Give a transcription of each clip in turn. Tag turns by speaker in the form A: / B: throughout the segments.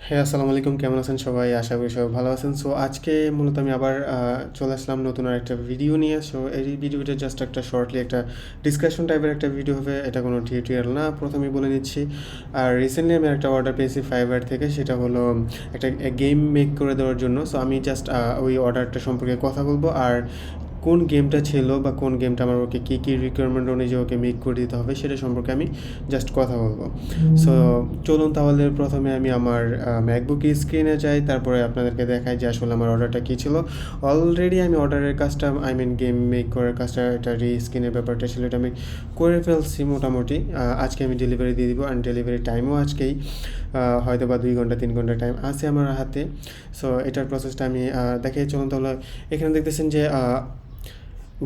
A: হ্যাঁ, আসসালামু আলাইকুম। কেমন আছেন সবাই? আশা করি সবাই ভালো আছেন। সো আজকে মূলত আমি আবার চলে আসলাম নতুন আরেকটা ভিডিও নিয়ে। সো এই ভিডিওটা জাস্ট একটা শর্টলি একটা ডিসকাশন টাইপের একটা ভিডিও হবে। এটা কোনো টিউটোরিয়াল না। প্রথমেই বলে নিচ্ছি। আর রিসেন্টলি আমি একটা অর্ডার পেয়েছি Fiverr থেকে। সেটা হলো একটা গেম মেক করে দেওয়ার জন্য। সো আমি জাস্ট ওই অর্ডারটা সম্পর্কে কথা বলবো। আর কোন গেমটা ছিল বা কোন গেমটা আমার ওকে কী রিকোয়ারমেন্ট অনুযায়ী ওকে মেক করে দিতে হবে সেটা সম্পর্কে আমি জাস্ট কথা বলবো। সো চলুন তাহলে প্রথমে আমি আমার ম্যাকবুক স্ক্রিনে যাই, তারপরে আপনাদেরকে দেখাই যে আসলে আমার অর্ডারটা কী ছিল। অলরেডি আমি অর্ডারের কাজটা গেম মেক করার কাজটা, এটা স্ক্রিনের ব্যাপারটা ছিল, এটা আমি করে ফেলছি মোটামুটি। আজকে আমি ডেলিভারি দিয়ে দিব, অ্যান্ড ডেলিভারি টাইমও আজকেই হয়তো বা 2 ঘন্টা 3 ঘন্টা টাইম আছে আমার হাতে। সো এটার প্রসেসটা আমি দেখাই। চলুন তাহলে এখানে দেখতেছেন যে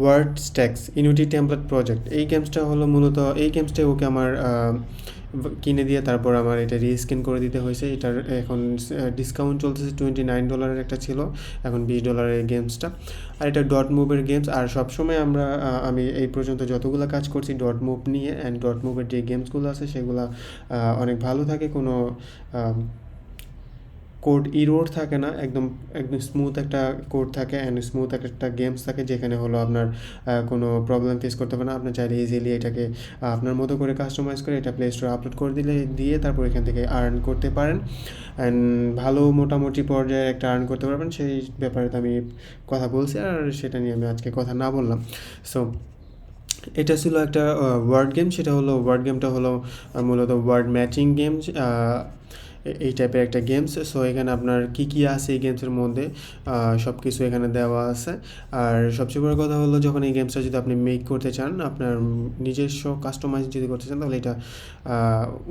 A: word stacks Unity template project, এই গেমসটা হলো মূলত এই গেমসটা ওকে আমার কিনে দিয়ে তারপর আমার এটা রিস্ক্যান করে দিতে হয়েছে। এটার এখন ডিসকাউন্ট চলতেছে $29 একটা ছিল, এখন $20 গেমসটা। আর এটা ডট মুভের গেমস। আর সবসময় আমি এই পর্যন্ত যতগুলো কাজ করছি ডট মুভ নিয়ে, অ্যান্ড ডট মুভের যে গেমসগুলো আছে সেগুলো অনেক ভালো থাকে, কোনো কোড ইরোর থাকে না, একদম একদম স্মুথ একটা কোড থাকে, অ্যান্ড স্মুথ একটা গেমস থাকে, যেখানে হলো আপনার কোনো প্রবলেম ফেস করতে হবে না। আপনি চাইলে ইজিলি এটাকে আপনার মতো করে কাস্টমাইজ করে এটা প্লে স্টোরে আপলোড করে দিয়ে তারপর এখান থেকে আর্ন করতে পারেন, অ্যান্ড ভালো মোটামুটি পর্যায়ে একটা আর্ন করতে পারবেন। সেই ব্যাপারে তো আমি কথা বলছি, আর সেটা নিয়ে আমি আজকে কথা না বললাম। সো এটা ছিল একটা ওয়ার্ড গেম। সেটা হলো ওয়ার্ড গেমটা হলো মূলত ওয়ার্ড ম্যাচিং গেমস, এই টাইপের একটা গেমস। সো এখানে আপনার কী কী আছে এই গেমসের মধ্যে সব কিছু এখানে দেওয়া আছে। আর সবচেয়ে বড় কথা হলো, যখন এই গেমসটা যদি আপনি মেক করতে চান, আপনার নিজস্ব কাস্টমাইজ যদি করতে চান, তাহলে এটা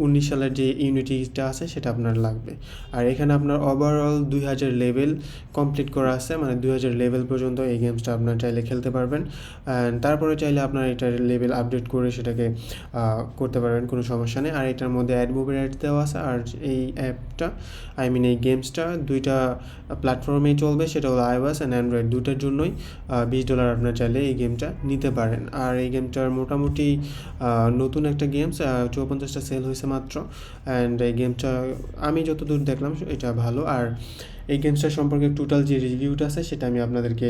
A: 19 সালের যে ইউনিটিটা আছে সেটা আপনার লাগবে। আর এখানে আপনার ওভারঅল 2000 লেভেল কমপ্লিট করা আছে, মানে 2000 লেভেল পর্যন্ত এই গেমসটা আপনার চাইলে খেলতে পারবেন। অ্যান্ড তারপরে চাইলে আপনার এটার লেভেল আপডেট করে সেটাকে করতে পারবেন, কোনো সমস্যা নেই। আর এটার মধ্যে অ্যাডমোবের অ্যাড দেওয়া আছে। আর এই অ্যাপটা এই গেমসটা দুইটা প্ল্যাটফর্মেই চলবে, সেটা হলো iOS অ্যান্ড অ্যান্ড্রয়েড, দুটার জন্যই $20 আপনার চাইলে এই গেমটা নিতে পারেন। আর এই গেমটার মোটামুটি নতুন একটা গেমস, 54টা সেল হয়েছে মাত্র। অ্যান্ড এই গেমটা আমি যতদূর দেখলাম এটা ভালো। আর এই গেমসটার সম্পর্কে টোটাল যে রিভিউটা আছে সেটা আমি আপনাদেরকে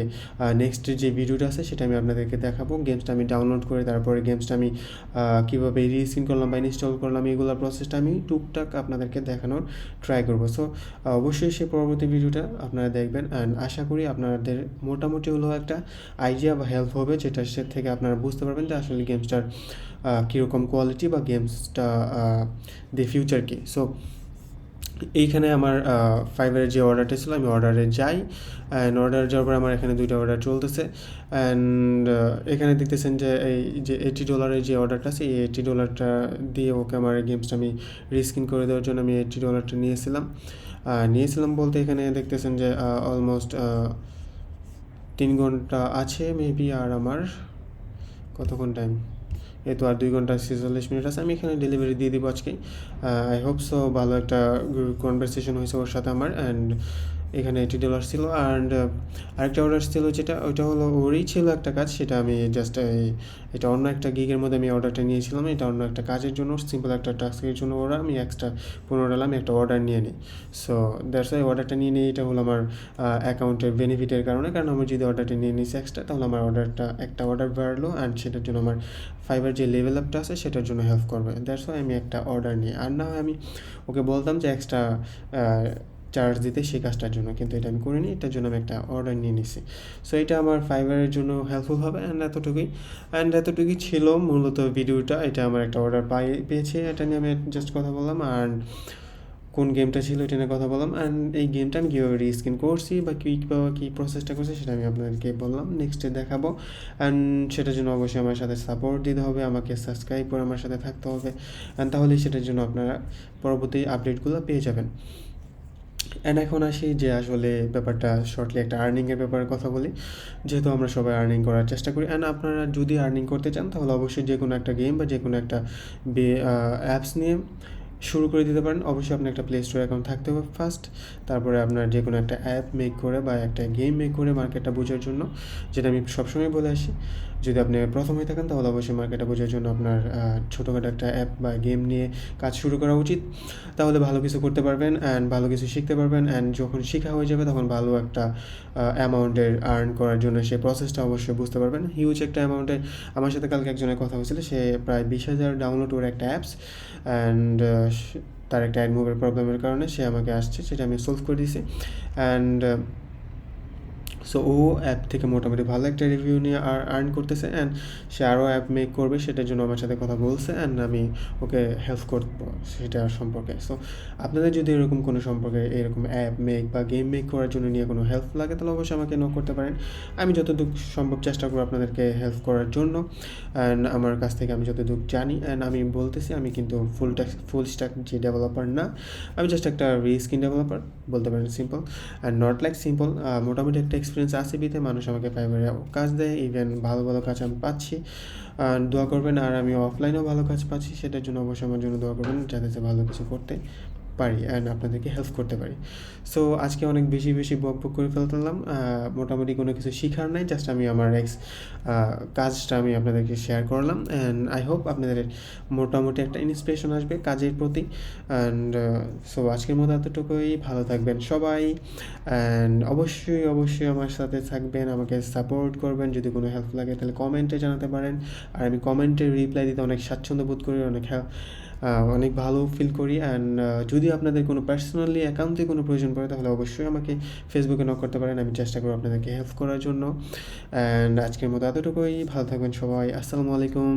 A: নেক্সট যে ভিডিওটা আছে সেটা আমি আপনাদেরকে দেখাবো। গেমসটা আমি ডাউনলোড করে তারপরে গেমসটা আমি কীভাবে রিস্কিন করলাম বা ইনস্টল করলাম, এইগুলোর প্রসেসটা আমি টুকটাক আপনাদেরকে দেখানোর ট্রাই করবো। সো অবশ্যই সেই পরবর্তী ভিডিওটা আপনারা দেখবেন, অ্যান্ড আশা করি আপনাদের মোটামুটি হলেও একটা আইডিয়া বা হেল্প হবে, যেটা সে থেকে আপনারা বুঝতে পারবেন যে আসলে গেমসটার কীরকম কোয়ালিটি বা গেমসটা দি ফিউচার কী। সো এইখানে আমার ফাইবারের যে অর্ডারটা ছিল, আমি অর্ডারে যাই, অ্যান্ড অর্ডার যাওয়ার পর আমার এখানে 2টা অর্ডার চলতেছে। অ্যান্ড এখানে দেখতেছেন যে এই যে $80 যে অর্ডারটা আছে, এই $80 দিয়ে ওকে আমার গেমসটা আমি রিস্কিন করে দেওয়ার জন্য আমি $80 নিয়েছিলাম বলতে এখানে দেখতেছেন যে অলমোস্ট 3 ঘন্টা আছে মেবি। আর আমার কতক্ষণ টাইম, এই তো আর 2 ঘন্টা 46 মিনিট আছে। আমি এখানে ডেলিভারি দিয়ে দিব আজকে। আই হোপ সো ভালো একটা কনভারসেশন হয়েছে ওর সাথে আমার। অ্যান্ড এখানে $80 ছিল। অ্যান্ড আরেকটা অর্ডার ছিল, যেটা ওইটা হলো ওরই ছিল একটা কাজ, সেটা আমি জাস্ট এটা অন্য একটা গিগের মধ্যে আমি অর্ডারটা নিয়েছিলাম। এটা অন্য একটা কাজের জন্য, সিম্পল একটা টাস্কের জন্য অর্ডার, আমি এক্সট্রা $15 আমি একটা অর্ডার নিয়ে নিই। সো দ্যাটস ওয়াই অর্ডারটা নিয়ে নিই। এটা হলো আমার অ্যাকাউন্টের বেনিফিটের কারণে, কারণ আমি যদি অর্ডারটা নিয়ে নিই এক্সট্রা, তাহলে আমার একটা অর্ডার বাড়লো, অ্যান্ড সেটার জন্য আমার ফাইবার যে লেভেল আপটা আছে সেটার জন্য হেল্প করবে। দ্যাটস ওয়াই আমি একটা অর্ডার নিই। আর না হয় আমি ওকে বলতাম যে এক্সট্রা চার্জ দিতে সেই কাজটার জন্য, কিন্তু এটা আমি করিনি, এটার জন্য আমি একটা অর্ডার নিয়ে নিছি। সো এটা আমার ফাইবারের জন্য হেল্পফুল হবে। অ্যান্ড এতটুকুই ছিল মূলত ভিডিওটা। এটা আমার একটা অর্ডার পেয়েছি, এটা নিয়ে আমি জাস্ট কথা বললাম। আর কোন গেমটা ছিল এটা নিয়ে কথা বললাম, অ্যান্ড এই গেমটা আমি কীভাবে রিস্কিন করছি বা কী প্রসেসটা করছি সেটা আমি আপনাদেরকে বললাম, নেক্সটে দেখাবো। অ্যান্ড সেটার জন্য অবশ্যই আমার সাথে সাপোর্ট দিতে হবে, আমাকে সাবস্ক্রাইব করে আমার সাথে থাকতে হবে, অ্যান্ড তাহলেই সেটার জন্য আপনারা পরবর্তী আপডেটগুলো পেয়ে যাবেন। অ্যান্ড এখন আসি যে আসলে ব্যাপারটা শর্টলি একটা আর্নিংয়ের ব্যাপারে কথা বলি। যেহেতু আমরা সবাই আর্নিং করার চেষ্টা করি, অ্যান্ড আপনারা যদি আর্নিং করতে চান তাহলে অবশ্যই যে কোনো একটা গেম বা যে কোনো একটা অ্যাপস নিয়ে শুরু করে দিতে পারেন। অবশ্যই আপনার একটা প্লে স্টোর অ্যাকাউন্ট থাকতে হবে ফার্স্ট, তারপরে আপনার যে কোনো একটা অ্যাপ মেক করে বা একটা গেম মেক করে মার্কেটটা বোঝার জন্য, যেটা আমি সবসময় বলে আসি। যদি আপনি প্রথম হয়ে থাকেন তাহলে অবশ্যই মার্কেটটা বোঝার জন্য আপনার ছোটোখাটো একটা অ্যাপ বা গেম নিয়ে কাজ শুরু করা উচিত। তাহলে ভালো কিছু করতে পারবেন অ্যান্ড ভালো কিছু শিখতে পারবেন, অ্যান্ড যখন শেখা হয়ে যাবে তখন ভালো একটা অ্যামাউন্টের আর্ন করার জন্য সেই প্রসেসটা অবশ্যই বুঝতে পারবেন। হিউজ একটা অ্যামাউন্টে আমার সাথে কালকে একজনের কথা হয়েছিল, সে প্রায় 20,000 ডাউনলোড ওর একটা অ্যাপস, অ্যান্ড তার একটা AdMob প্রবলেমের কারণে সে আমাকে আসছে, সেটা আমি সলভ করে দিয়েছি। অ্যান্ড সো ও অ্যাপ থেকে মোটামুটি ভালো একটা রিভিউ নিয়ে আর্ন করতেছে, অ্যান্ড সে আরও অ্যাপ মেক করবে, সেটার জন্য আমার সাথে কথা বলছে, অ্যান্ড আমি ওকে হেল্প করবো সেটা সম্পর্কে। সো আপনাদের যদি এরকম কোনো সম্পর্কে এরকম অ্যাপ মেক বা গেম মেক করার জন্য নিয়ে কোনো হেল্প লাগে তাহলে অবশ্যই আমাকে নক করতে পারেন। আমি যতটুকু সম্ভব চেষ্টা করবো আপনাদেরকে হেল্প করার জন্য, অ্যান্ড আমার কাছ থেকে আমি যতটুকু জানি। অ্যান্ড আমি বলতেছি আমি কিন্তু ফুল স্ট্যাক যে ডেভেলপার না, আমি জাস্ট একটা রিস্কিন ডেভেলপার বলতে পারেন, simple and not like simple. মোটামুটি একটা এক্সপিরিয়েন্স আছে বিতে মানুষ আমাকে ফাইবারে কাজ দেয়, ইভেন ভালো ভালো কাজ আমি পাচ্ছি। দোয়া করবেন, আর আমি অফলাইনেও ভালো কাজ পাচ্ছি, সেটার জন্য অবশ্যই আমার জন্য দোয়া করবেন যাতে ভালো কিছু করতে পারি অ্যান্ড আপনাদেরকে হেল্প করতে পারি। সো আজকে অনেক বেশি বক করে ফেললাম, মোটামুটি কোনো কিছু শেখার নাই, জাস্ট আমি আমার কাজটা আমি আপনাদেরকে শেয়ার করলাম, অ্যান্ড আই হোপ আপনাদের মোটামুটি একটা ইন্সপিরেশন আসবে কাজের প্রতি। অ্যান্ড সো আজকের মতো এতটুকুই, ভালো থাকবেন সবাই, অ্যান্ড অবশ্যই আমার সাথে থাকবেন, আমাকে সাপোর্ট করবেন। যদি কোনো হেল্প লাগে তাহলে কমেন্টে জানাতে পারেন, আর আমি কমেন্টে রিপ্লাই দিতে অনেক স্বাচ্ছন্দ্য বোধ করি, অনেক ভালো ফিল করি। অ্যান্ড যদি আপনাদের কোনো পার্সোনালি অ্যাকাউন্টে কোনো প্রয়োজন পড়ে তাহলে অবশ্যই আমাকে ফেসবুকে নক করতে পারেন, আমি চেষ্টা করব আপনাদেরকে হেল্প করার জন্য। অ্যান্ড আজকের মতো এতটুকুই, ভালো থাকবেন সবাই, আসসালামু আলাইকুম।